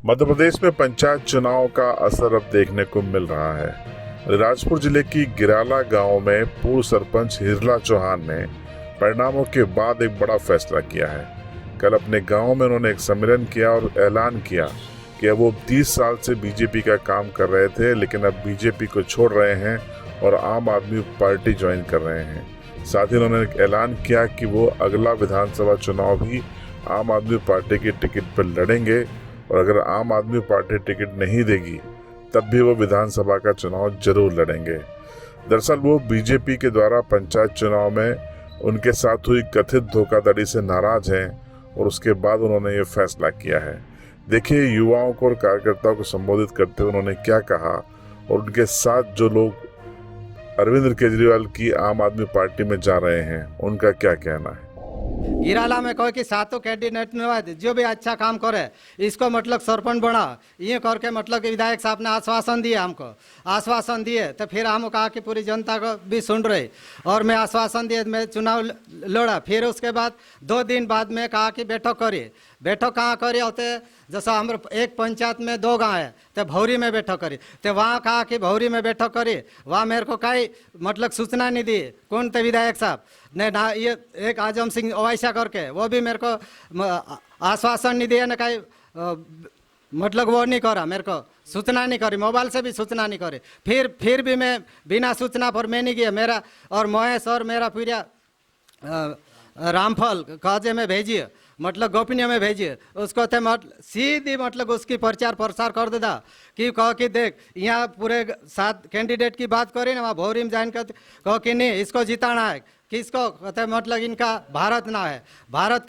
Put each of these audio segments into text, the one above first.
मध्य प्रदेश में पंचायत चुनाव का असर अब देखने को मिल रहा है। राजपुर जिले की गिराला गांव में पूर्व सरपंच हिरला चौहान ने परिणामों के बाद एक बड़ा फैसला किया है। कल अपने गांव में उन्होंने एक सम्मेलन किया और ऐलान किया कि अब वो 30 साल से बीजेपी का काम कर रहे थे, लेकिन अब बीजेपी को छोड़ रहे हैं और आम आदमी पार्टी ज्वाइन कर रहे हैं। साथ ही उन्होंने एक ऐलान किया कि वो अगला विधानसभा चुनाव भी आम आदमी पार्टी की टिकट पर लड़ेंगे और अगर आम आदमी पार्टी टिकट नहीं देगी तब भी वो विधानसभा का चुनाव जरूर लड़ेंगे। दरअसल वो बीजेपी के द्वारा पंचायत चुनाव में उनके साथ हुई कथित धोखाधड़ी से नाराज हैं और उसके बाद उन्होंने ये फैसला किया है। देखिए युवाओं को और कार्यकर्ताओं को संबोधित करते हुए उन्होंने क्या कहा और उनके साथ जो लोग अरविंद केजरीवाल की आम आदमी पार्टी में जा रहे हैं उनका क्या कहना है। गिराला में कहो कि सातों कैंडिडेट में जो भी अच्छा काम करे इसको मतलब सरपंच बना, ये करके मतलब कि विधायक साहब ने आश्वासन दिए, हमको आश्वासन दिए तो फिर हम कहा कि पूरी जनता को भी सुन रहे और मैं आश्वासन दिए, मैं चुनाव लड़ा। फिर उसके बाद 2 दिन बाद में कहा कि बैठक करिए। बैठक कहाँ करिए होते जैसा हम एक पंचायत में 2 गांव है तो भौरी में बैठक करी, तो वहाँ कहा कि भौरी में बैठक करी, वहाँ मेरे को कई मतलब सूचना नहीं दी। कौन थे विधायक साहब ने ना, ये एक आजम सिंह ओवैसा करके वो भी मेरे को आश्वासन नहीं दिया, ना कहीं मतलब वो नहीं करा, मेरे को सूचना नहीं करी, मोबाइल से भी सूचना नहीं करी। फिर भी मैं बिना सूचना पर मैं नहीं गया। मेरा और महेश और मेरा पूरा रामफल काजे में भेजिए, मतलब गोपनीय में भेजिए उसको थे, सीधी मतलब उसकी प्रचार प्रसार कर देता कि कहो कि देख यहाँ पूरे 7 कैंडिडेट की बात करी ना, वहाँ भौरी में जान कर कहो कि नहीं इसको जिताना है, किसको कहते मतलब इनका भारत ना है, भारत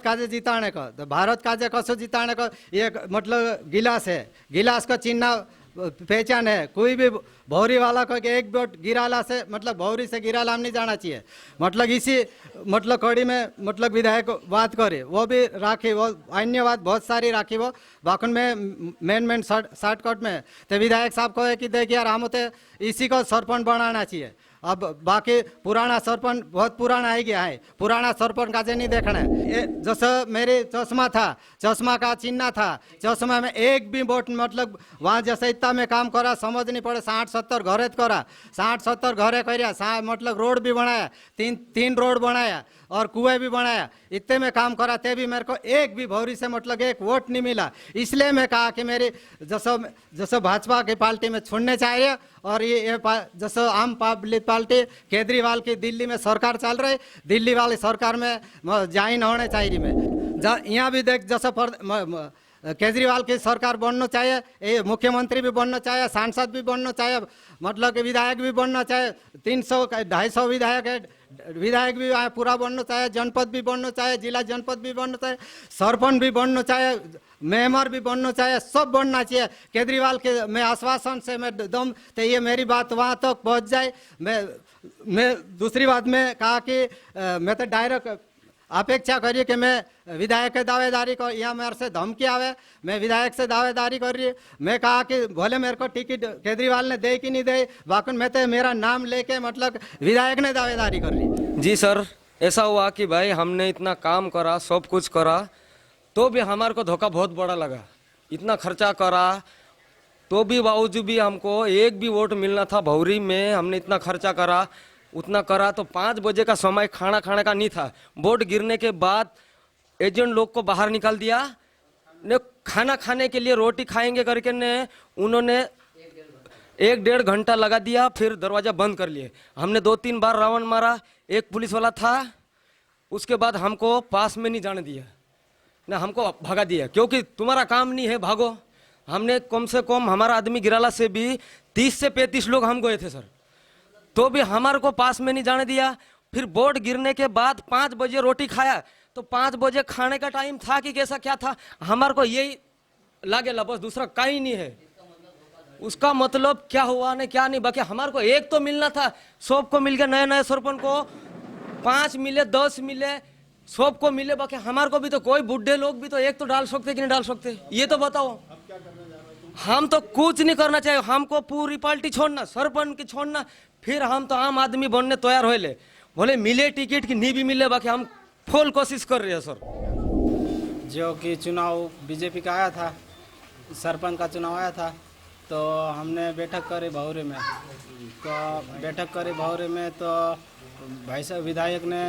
का जे जिताने का, तो भारत का जे कसो जिताने का ये मतलब गिलास है, गिलास का चिन्ह पहचान है। कोई भी भौरी वाला को एक वोट गिराला से मतलब भौरी से गिराला हम नहीं जाना चाहिए, मतलब इसी मतलब कड़ी में मतलब विधायक बात करे वो भी राखी, वो अन्य बात बहुत सारी राखी, वो बाकुन में मेन शॉर्टकट में तो विधायक साहब को है कि देखिए यार हम होते इसी को सरपंच बनाना चाहिए। अब बाकी पुराना सरपंच बहुत पुराना है गया है, पुराना सरपंच का नहीं देखना है। जैसे मेरे चश्मा था, चश्मा का चिन्ह था, चश्मा में एक भी वोट मतलब वहाँ जैसे इतना में काम करा समझ नहीं पड़े, 60-70 घरे करा, 60-70 घरे करिया, मतलब रोड भी बनाया, 3 रोड बनाया और कुएं भी बनाया, इतने में काम करा, ते भी मेरे को एक भी भौरी से मतलब एक वोट नहीं मिला। इसलिए मैं कहा कि मेरी जैसे भाजपा की पार्टी में छोड़ने चाहिए और ये जैसे आम पब्लिक पार्टी केजरीवाल की दिल्ली में सरकार चल रही, दिल्ली वाली सरकार में ज्वाइन होने चाहिए। मैं यहाँ भी देख जैसे केजरीवाल की सरकार बनना चाहिए, ये मुख्यमंत्री भी बनना चाहिए, सांसद भी बनना चाहिए, मतलब कि विधायक भी बनना चाहिए, 300-250 विधायक भी पूरा बनना चाहिए, जनपद भी बनना चाहिए, जिला जनपद भी बनना चाहिए, सरपंच भी बनना चाहिए, मेयर भी बनना चाहिए, सब बनना चाहिए। केजरीवाल के मैं आश्वासन से मैं दम तो ये मेरी बात वहाँ तक पहुँच जाए। मैं दूसरी बात में कहा कि मैं तो डायरेक्ट अपेक्षा करिए कि मैं विधायक के दावेदारी को, यहाँ मेरे से धमकी आवे, मैं विधायक से दावेदारी कर रही। मैं कहा कि भले मेरे को टिकट केजरीवाल ने दे कि नहीं दे, बाकी मैं तो मेरा नाम लेके मतलब विधायक ने दावेदारी कर रही। जी सर, ऐसा हुआ कि भाई हमने इतना काम करा, सब कुछ करा, तो भी हमारे को धोखा बहुत बड़ा लगा। इतना खर्चा करा तो भी बावजूद भी हमको एक भी वोट मिलना था। भौरी में हमने इतना खर्चा करा, उतना करा तो 5 बजे का समय खाना खाने का नहीं था। वोट गिरने के बाद एजेंट लोग को बाहर निकाल दिया ने, खाना खाने के लिए रोटी खाएंगे करके ने उन्होंने 1-1.5 घंटा लगा दिया, फिर दरवाजा बंद कर लिए। हमने 2-3 बार राउंड मारा, एक पुलिस वाला था, उसके बाद हमको पास में नहीं जाने दिया ना, हमको भगा दिया क्योंकि तुम्हारा काम नहीं है, भागो। हमने कम से कम हमारा आदमी गिराला से भी 30 से 35 लोग हम गए थे सर, तो भी हमारे को पास में नहीं जाने दिया। फिर वोट गिरने के बाद 5 बजे रोटी खाया, तो 5 बजे खाने का टाइम था कि कैसा क्या था, हमारे को यही लागे बस, दूसरा कहीं नहीं है। उसका मतलब क्या हुआ नहीं क्या नहीं, बाकी हमारे को एक तो मिलना था, सबको मिल गया। नए नए सरपंच को 5 मिले, 10 मिले, सबको मिले, बाकी हमारे को भी तो कोई बुढ़े लोग भी तो एक तो डाल सकते कि नहीं डाल सकते, ये तो बताओ। हम तो कुछ नहीं करना चाहिए, हमको पूरी पार्टी छोड़ना, सरपंच की छोड़ना, फिर हम तो आम आदमी बनने तैयार हो ले, बोले मिले टिकट की नहीं भी मिले, बाकी हम फुल कोशिश कर रहे हैं सर। जो कि चुनाव बीजेपी का आया था, सरपंच का चुनाव आया था, तो हमने बैठक करी भौरी में। तो बैठक करी भौरी में तो भाई साहब विधायक ने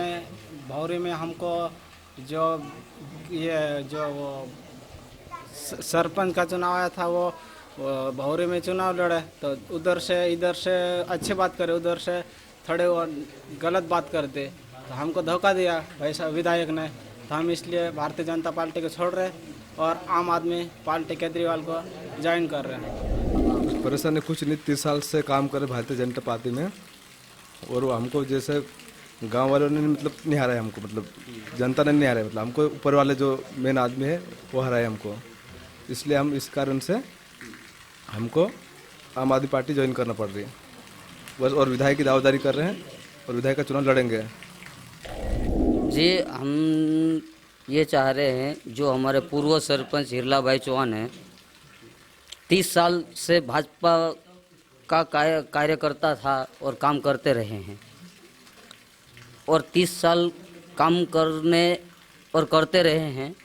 भौरी में हमको जो वो सरपंच का चुनाव आया था वो भौरी में चुनाव लड़े, तो उधर से अच्छी बात करे, उधर से थोड़े वो गलत बात करते, तो हमको धोखा दिया भाई साहब विधायक ने। तो हम इसलिए भारतीय जनता पार्टी को छोड़ रहे और आम आदमी पार्टी केजरीवाल को ज्वाइन कर रहे हैं। परेशानी कुछ नहीं, 30 साल से काम कर रहे भारतीय जनता पार्टी में, और हमको जैसे गांव वालों ने मतलब नहीं हराया हमको, मतलब जनता ने नहीं हराया, मतलब हमको ऊपर वाले जो मेन आदमी है वो हराया हमको। इसलिए हम इस कारण से हमको आम आदमी पार्टी ज्वाइन करना पड़ रही है बस, और विधायक की दावेदारी कर रहे हैं और विधायक का चुनाव लड़ेंगे। जी, हम ये चाह रहे हैं जो हमारे पूर्व सरपंच हिरला भाई चौहान हैं, 30 साल से भाजपा का कार्यकर्ता था और काम करते रहे हैं, और 30 साल काम करने और करते रहे हैं,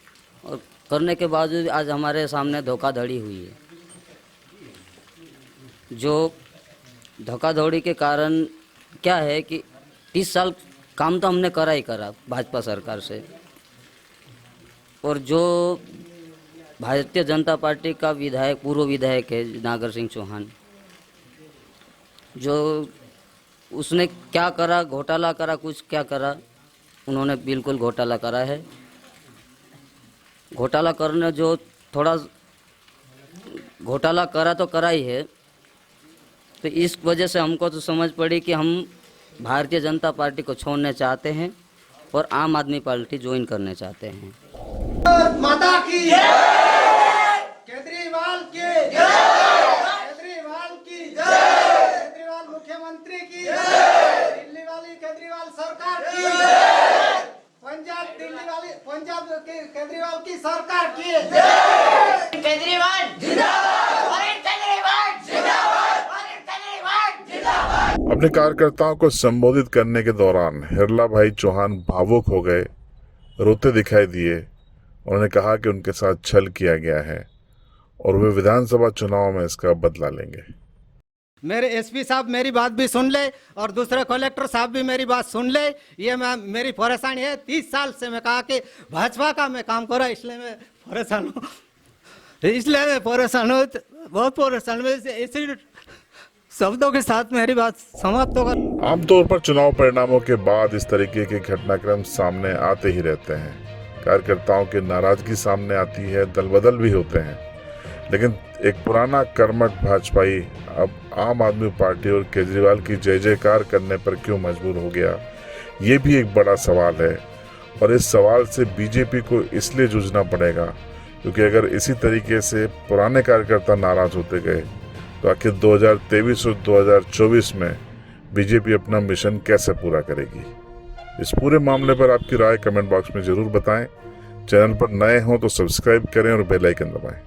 और करने के बावजूद आज हमारे सामने धोखाधड़ी हुई है। जो धोखाधड़ी के कारण क्या है कि 30 साल काम तो हमने करा ही करा भाजपा सरकार से, और जो भारतीय जनता पार्टी का विधायक पूर्व विधायक है नागर सिंह चौहान, जो उसने क्या करा, घोटाला करा, कुछ क्या करा, उन्होंने बिल्कुल घोटाला करा है। घोटाला करने जो थोड़ा घोटाला करा तो करा ही है, तो इस वजह से हमको तो समझ पड़ी कि हम भारतीय जनता पार्टी को छोड़ने चाहते हैं और आम आदमी पार्टी ज्वाइन करने चाहते हैं। माता की जय, केजरीवाल की जय, केजरीवाल की जय, केजरीवाल मुख्यमंत्री की जय, दिल्ली वाली केजरीवाल सरकार की जय, पंजाब की केजरीवाल की सरकार की जय, केजरीवाल जिंदाबाद, केजरीवाल जिंदाबाद, केजरीवाल जिंदाबाद। अपने कार्यकर्ताओं को संबोधित करने के दौरान हिरला भाई चौहान भावुक हो गए, रोते दिखाई दिए। उन्होंने कहा कि उनके साथ छल किया गया है और वे विधानसभा चुनाव में इसका बदला लेंगे। मेरे एसपी साहब मेरी बात भी सुन ले और दूसरे कलेक्टर साहब भी मेरी बात सुन ले। ये मेरी परेशानी है, 30 साल से मैं कहा कि भाजपा का मैं काम कर रहा, इसलिए मैं परेशान हूँ, बहुत परेशान हूँ। इसी शब्दों के साथ मेरी बात समाप्त होगा। आमतौर पर चुनाव परिणामों के बाद इस तरीके के घटनाक्रम सामने आते ही रहते हैं। कार्यकर्ताओं की नाराजगी सामने आती है, दल बदल भी होते हैं, लेकिन एक पुराना कर्मठ भाजपाई अब आम आदमी पार्टी और केजरीवाल की जय जयकार करने पर क्यों मजबूर हो गया, ये भी एक बड़ा सवाल है। और इस सवाल से बीजेपी को इसलिए जूझना पड़ेगा क्योंकि अगर इसी तरीके से पुराने कार्यकर्ता नाराज होते गए तो आखिर 2023 और 2024 में बीजेपी अपना मिशन कैसे पूरा करेगी। इस पूरे मामले पर आपकी राय कमेंट बॉक्स में जरूर बताएं। चैनल पर नए हों तो सब्सक्राइब करें और बेल आइकन दबाएं।